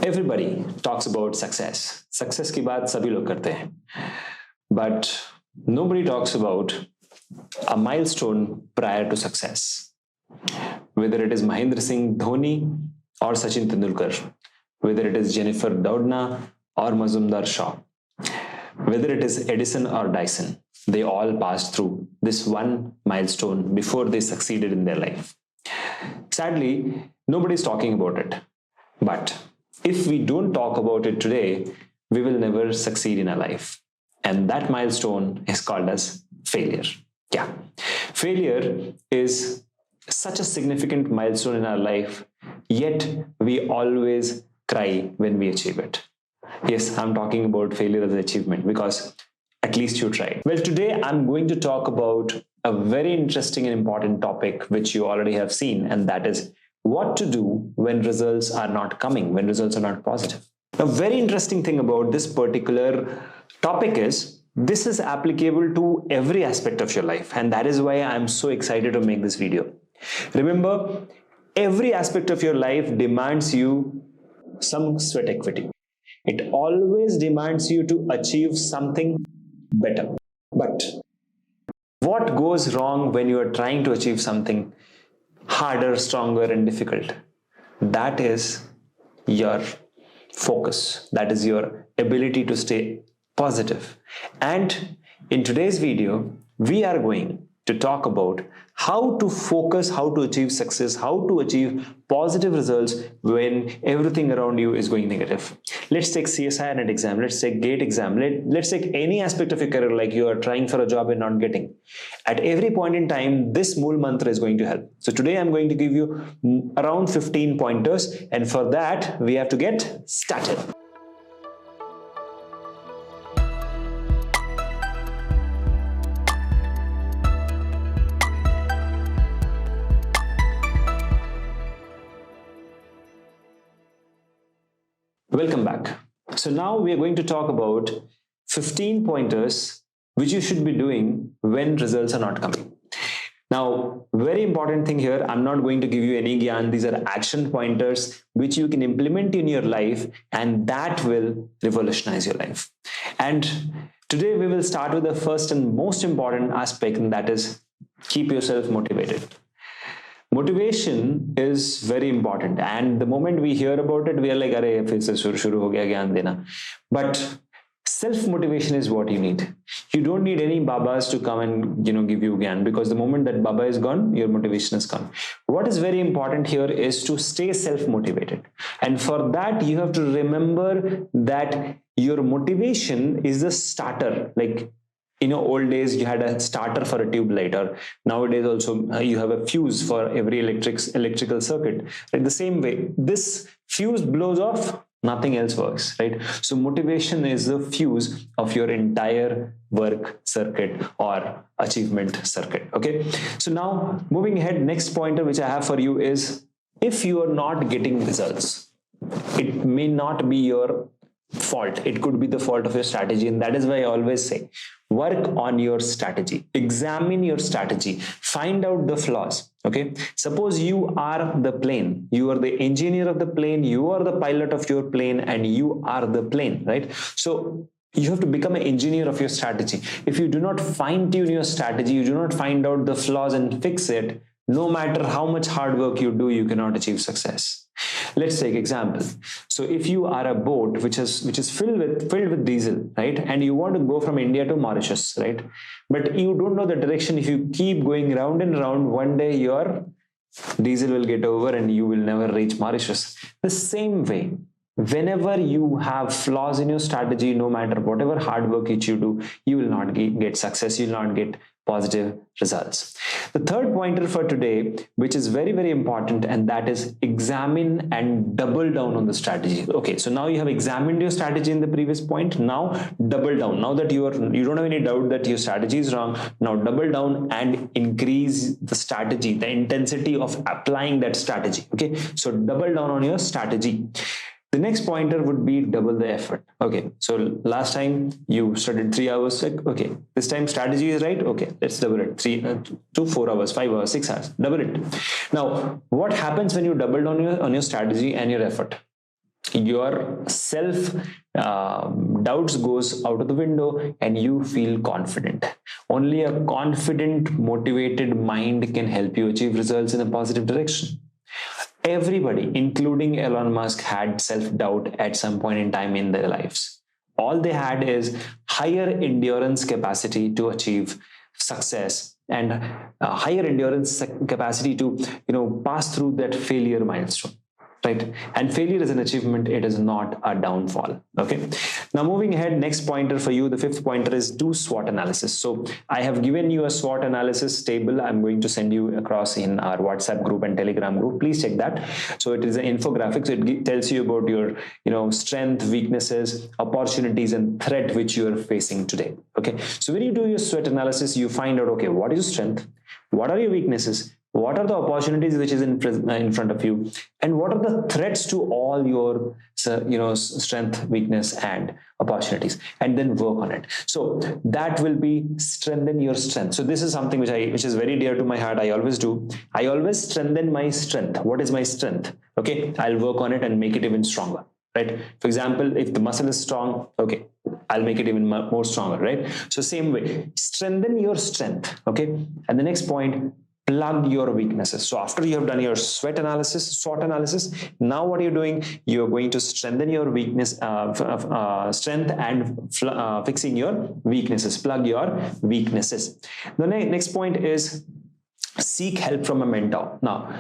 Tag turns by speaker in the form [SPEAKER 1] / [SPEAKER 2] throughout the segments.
[SPEAKER 1] Everybody talks about success. Success की बात सभी लोग करते हैं. But nobody talks about a milestone prior to success. Whether it is Mahendra Singh Dhoni or Sachin Tendulkar, whether it is Jennifer Doudna or Mazumdar Shaw, whether it is Edison or Dyson, they all passed through this one milestone before they succeeded in their life. Sadly, nobody is talking about it. But if we don't talk about it today, we will never succeed in our life. And that milestone is called as failure. Yeah. Failure is such a significant milestone in our life, yet we always cry when we achieve it. Yes, I'm talking about failure as an achievement because at least you tried. Well, today I'm going to talk about a very interesting and important topic which you already have seen, and that is what to do when results are not coming, when results are not positive. A very interesting thing about this particular topic is this is applicable to every aspect of your life, and that is why I'm so excited to make this video. Remember, every aspect of your life demands you some sweat equity. It always demands you to achieve something better. But what goes wrong when you are trying to achieve something harder, stronger, and difficult? That is your focus. That is your ability to stay positive. And in today's video, we are going to talk about how to focus, how to achieve success, how to achieve positive results when everything around you is going negative. Let's take CSI NET exam, let's take GATE exam, let's take any aspect of your career, like you are trying for a job and not getting. At every point in time, this Mool Mantra is going to help. So today I'm going to give you around 15 pointers, and for that we have to get started. Welcome back. So now we are going to talk about 15 pointers which you should be doing when results are not coming. Now, very important thing here, I'm not going to give you any gyan. These are action pointers which you can implement in your life, and that will revolutionize your life. And today we will start with the first and most important aspect, and that is keep yourself motivated. Motivation is very important, and the moment we hear about it, we are like, "Arey, fir se shuru ho gaya gyan dena." But self-motivation is what you need. You don't need any babas to come and give you gyan, because the moment that baba is gone, your motivation is gone. What is very important here is to stay self-motivated, and for that you have to remember that your motivation is the starter. Like, old days you had a starter for a tube light, or nowadays also you have a fuse for every electrical circuit. Right? The same way, this fuse blows off, nothing else works, right? So motivation is the fuse of your entire work circuit or achievement circuit. Okay. So now moving ahead, next pointer which I have for you is, if you are not getting results, it may not be your fault. It could be the fault of your strategy, and that is why I always say, work on your strategy, examine your strategy, find out the flaws. Okay, suppose you are the plane, you are the engineer of the plane, you are the pilot of your plane, and you are the plane, right? So you have to become an engineer of your strategy. If you do not fine-tune your strategy, you do not find out the flaws and fix it, no matter how much hard work you do, you cannot achieve success. Let's take example. So if you are a boat which is filled with diesel, right, and you want to go from India to Mauritius, right, but you don't know the direction. If you keep going round and round, one day your diesel will get over and you will never reach Mauritius. The same way, whenever you have flaws in your strategy, no matter whatever hard work which you do, you will not get success, you will not get positive results. The third pointer for today, which is very, very important, and that is examine and double down on the strategy. Okay, so now you have examined your strategy in the previous point. Now double down. Now that you don't have any doubt that your strategy is wrong, now double down and increase the strategy, the intensity of applying that strategy. Okay, so double down on your strategy. The next pointer would be double the effort. Okay, so last time you studied 3 hours, like, okay, this time strategy is right. Okay, let's double it. 3 to 4 hours, 5 hours, 6 hours, double it. Now, what happens when you double down on your strategy and your effort? your self doubts goes out of the window and you feel confident. Only a confident, motivated mind can help you achieve results in a positive direction. Everybody, including Elon Musk, had self-doubt at some point in time in their lives. All they had is higher endurance capacity to achieve success, and higher endurance capacity to pass through that failure milestone, right? And failure is an achievement, it is not a downfall. Okay, now moving ahead, next pointer for you, the fifth pointer is do SWOT analysis. So I have given you a SWOT analysis table. I'm going to send you across in our WhatsApp group and Telegram group. Please check that. So it is an infographic, so it tells you about your strength, weaknesses, opportunities, and threat which you are facing today. Okay, so when you do your SWOT analysis, you find out, okay, what is your strength, what are your weaknesses, what are the opportunities which is in front of you, and what are the threats to all your strength, weakness, and opportunities, and then work on it. So that will be strengthen your strength. So this is something which is very dear to my heart. I always do. I always strengthen my strength. What is my strength? Okay, I'll work on it and make it even stronger, right? For example, if the muscle is strong, okay, I'll make it even more stronger, right? So same way, strengthen your strength. Okay, and the next point, plug your weaknesses. So after you have done your SWOT analysis, now what you're doing, you're going to strengthen your weakness, strength, and fixing your weaknesses. Plug your weaknesses. The next point is seek help from a mentor. Now,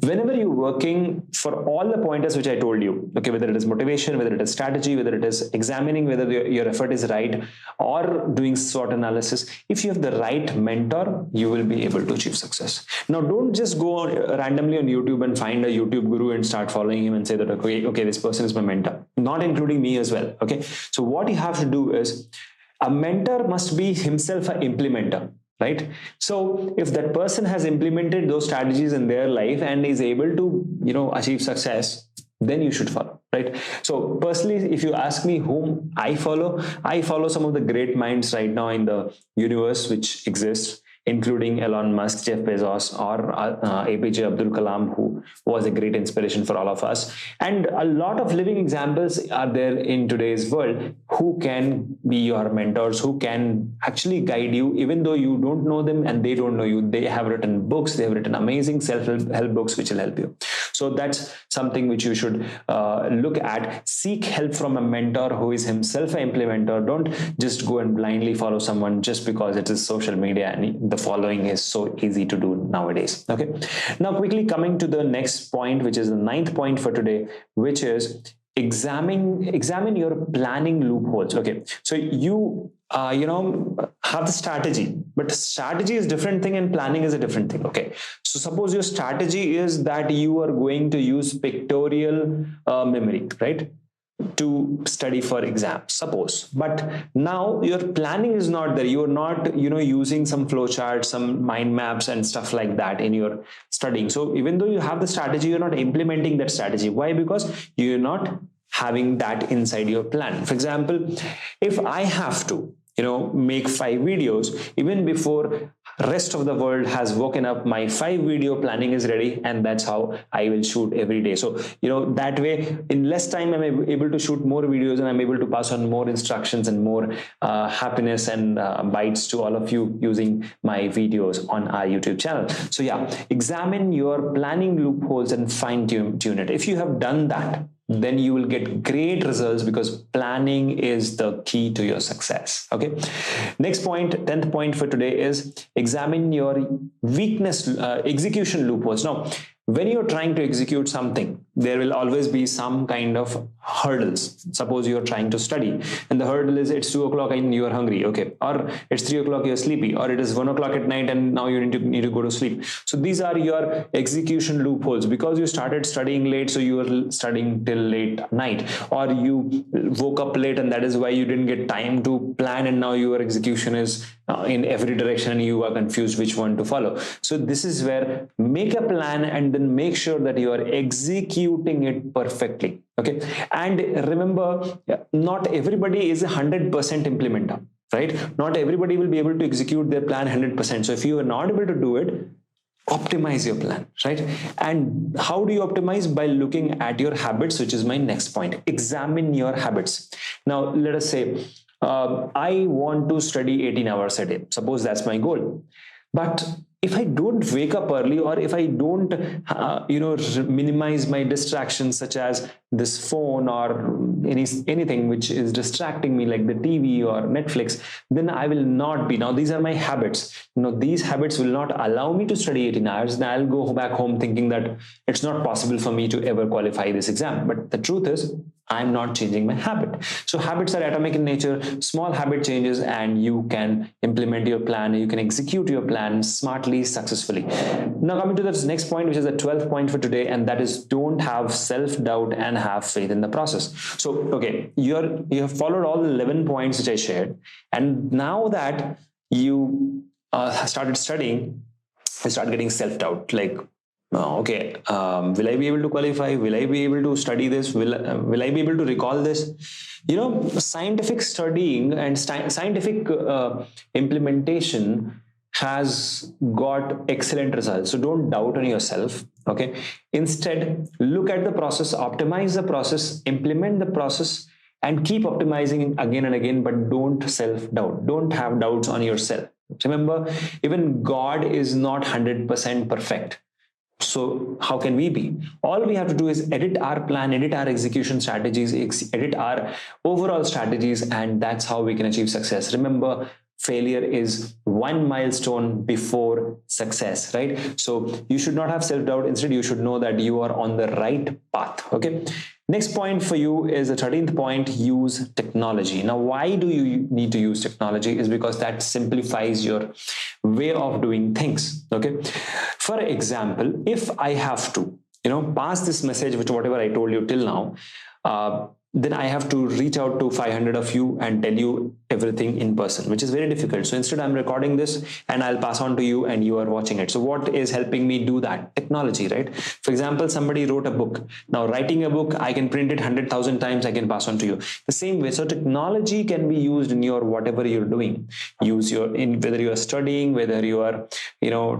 [SPEAKER 1] whenever you're working, for all the pointers which I told you, okay, whether it is motivation, whether it is strategy, whether it is examining whether your effort is right, or doing SWOT analysis, if you have the right mentor, you will be able to achieve success. Now, don't just go randomly on YouTube and find a YouTube guru and start following him and say that, okay, this person is my mentor, not including me as well. Okay, so what you have to do is, a mentor must be himself an implementer. Right? So if that person has implemented those strategies in their life and is able to, achieve success, then you should follow, right? So personally, if you ask me whom I follow some of the great minds right now in the universe which exists, including Elon Musk, Jeff Bezos, or APJ Abdul Kalam, who was a great inspiration for all of us. And a lot of living examples are there in today's world who can be your mentors, who can actually guide you, even though you don't know them and they don't know you. They have written books, they have written amazing self-help books which will help you. So that's something which you should look at. Seek help from a mentor who is himself an implementer. Don't just go and blindly follow someone just because it is social media and the following is so easy to do nowadays. Okay, now quickly coming to the next point, which is the ninth point for today, which is examine your planning loopholes. Okay, so you have the strategy, but strategy is different thing and planning is a different thing. Okay, so suppose your strategy is that you are going to use pictorial memory, right, to study for exams, suppose, but now your planning is not there. You are not using some flowcharts, some mind maps and stuff like that in your studying. So even though you have the strategy, you're not implementing that strategy. Why? Because you're not having that inside your plan. For example, if I have to make 5 videos, even before rest of the world has woken up, my 5 video planning is ready, and that's how I will shoot every day. So that way, in less time, I'm able to shoot more videos and I'm able to pass on more instructions and more happiness and bites to all of you using my videos on our YouTube channel. So yeah, examine your planning loopholes and fine tune it. If you have done that, then you will get great results, because planning is the key to your success. Okay, next point, 10th point for today is examine your weakness, execution loopholes. Now, when you're trying to execute something, there will always be some kind of hurdles. Suppose you're trying to study and the hurdle is it's 2 o'clock and you are hungry, okay, or it's 3 o'clock, you're sleepy, or it is 1 o'clock at night and now you need to go to sleep. So these are your execution loopholes, because you started studying late, so you are studying till late at night, or you woke up late and that is why you didn't get time to plan, and now your execution is in every direction and you are confused which one to follow. So this is where make a plan and then make sure that you are executing it perfectly. Okay, and remember, not everybody is a 100% implementer, right? Not everybody will be able to execute their plan 100%. So if you are not able to do it, optimize your plan, right? And how do you optimize? By looking at your habits, which is my next point. Examine your habits. Now let us say I want to study 18 hours a day. Suppose that's my goal. But if I don't wake up early, or if I don't minimize my distractions such as this phone or anything which is distracting me like the TV or Netflix, then I will not be. Now these are my habits. These habits will not allow me to study 18 hours. Then I'll go back home thinking that it's not possible for me to ever qualify this exam. But the truth is, I'm not changing my habit. So habits are atomic in nature. Small habit changes and you can implement your plan. You can execute your plan smartly, successfully. Now coming to the next point, which is the 12th point for today, and that is don't have self-doubt and have faith in the process. So, okay, you have followed all the 11 points which I shared. And now that you started studying, you start getting self-doubt, like, will I be able to qualify? Will I be able to study this? Will I be able to recall this? Scientific studying and scientific implementation has got excellent results. So don't doubt on yourself. Okay. Instead, look at the process, optimize the process, implement the process, and keep optimizing again and again, but don't self-doubt. Don't have doubts on yourself. Remember, even God is not 100% perfect. So how can we be? All we have to do is edit our plan, edit our execution strategies, edit our overall strategies, and that's how we can achieve success. Remember, failure is one milestone before success, right? So you should not have self-doubt. Instead, you should know that you are on the right path. Okay. Next point for you is the 13th point, use technology. Now, why do you need to use technology? Is because that simplifies your way of doing things. Okay. For example, if I have to, pass this message, which whatever I told you till now, then I have to reach out to 500 of you and tell you everything in person, which is very difficult. So instead, I'm recording this and I'll pass on to you and you are watching it. So what is helping me do that? Technology, right? For example, somebody wrote a book. Now writing a book, I can print it 100,000 times, I can pass on to you. The same way. So technology can be used in your whatever you're doing. Whether you are studying, whether you are,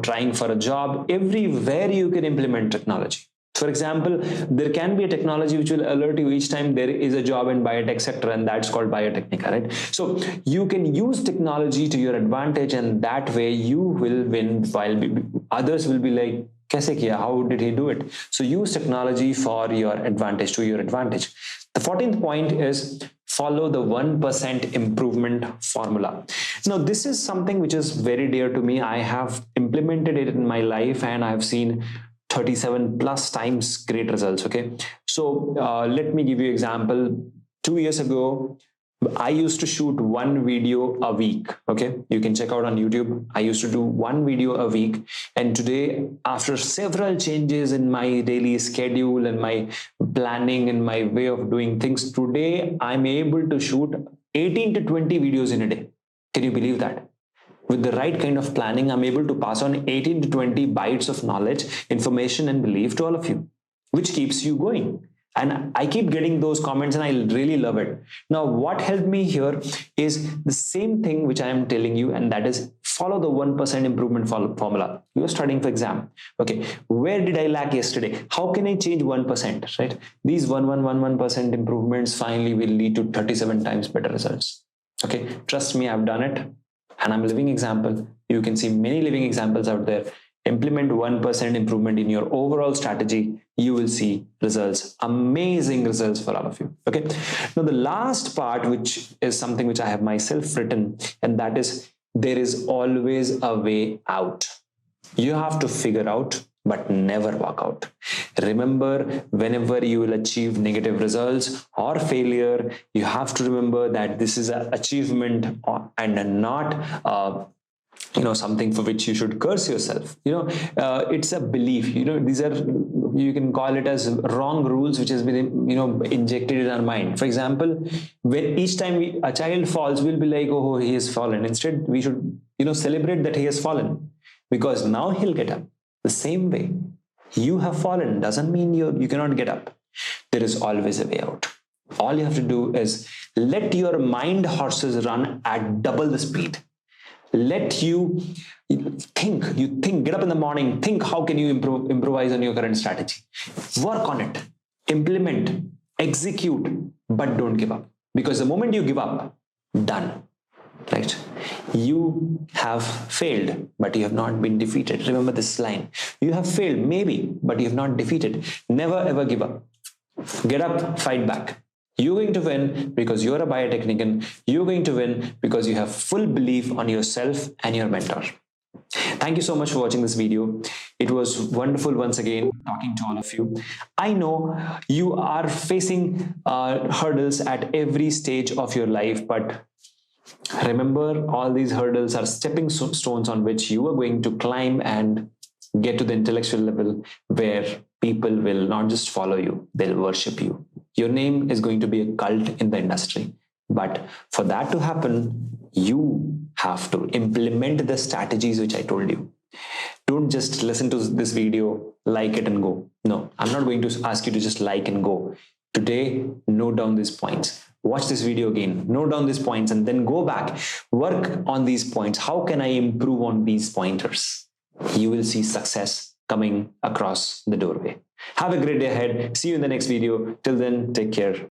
[SPEAKER 1] trying for a job, everywhere you can implement technology. For example, there can be a technology which will alert you each time there is a job in biotech sector, and that's called Biotechnica, right? So you can use technology to your advantage, and that way you will win while others will be like, kaise kiya? How did he do it? So use technology for your advantage, to your advantage. The 14th point is follow the 1% improvement formula. Now, this is something which is very dear to me. I have implemented it in my life and I've seen 37 plus times great results. Okay. So let me give you an example. 2 years ago, I used to shoot one video a week. Okay. You can check out on YouTube. I used to do one video a week. And today, after several changes in my daily schedule and my planning and my way of doing things, today I'm able to shoot 18 to 20 videos in a day. Can you believe that? With the right kind of planning, I'm able to pass on 18 to 20 bytes of knowledge, information, and belief to all of you, which keeps you going. And I keep getting those comments and I really love it. Now, what helped me here is the same thing which I am telling you, and that is follow the 1% improvement formula. You're studying for exam. Okay, where did I lack yesterday? How can I change 1%, right? These 1% improvements finally will lead to 37 times better results. Okay, trust me, I've done it. And I'm a living example. You can see many living examples out there. Implement 1% improvement in your overall strategy. You will see results, amazing results for all of you. Okay. Now, the last part, which is something which I have myself written, and that is there is always a way out. You have to figure out, but never walk out. Remember, whenever you will achieve negative results or failure, you have to remember that this is an achievement and not something for which you should curse yourself. It's a belief. These are, you can call it as wrong rules which has been injected in our mind. For example, when each time a child falls, we'll be like, oh, he has fallen. Instead, we should celebrate that he has fallen, because now he'll get up. The same way, you have fallen doesn't mean you cannot get up. There is always a way out. All you have to do is let your mind horses run at double the speed. let you think, get up in the morning, think how can you improvise on your current strategy, work on it, implement, execute, but don't give up. Because the moment you give up, done, right? You have failed, but you have not been defeated. Remember this line. You have failed, maybe, but you have not defeated. Never ever give up. Get up, fight back. You're going to win because you're a biotechnician. You're going to win because you have full belief on yourself and your mentor. Thank you so much for watching this video. It was wonderful once again talking to all of you. I know you are facing hurdles at every stage of your life, but remember, all these hurdles are stepping stones on which you are going to climb and get to the intellectual level where people will not just follow you, they'll worship you. Your name is going to be a cult in the industry. But for that to happen, you have to implement the strategies which I told you. Don't just listen to this video, like it and go. No, I'm not going to ask you to just like and go. Today, note down these points. Watch this video again, note down these points, and then go back, work on these points. How can I improve on these pointers? You will see success coming across the doorway. Have a great day ahead. See you in the next video. Till then, take care.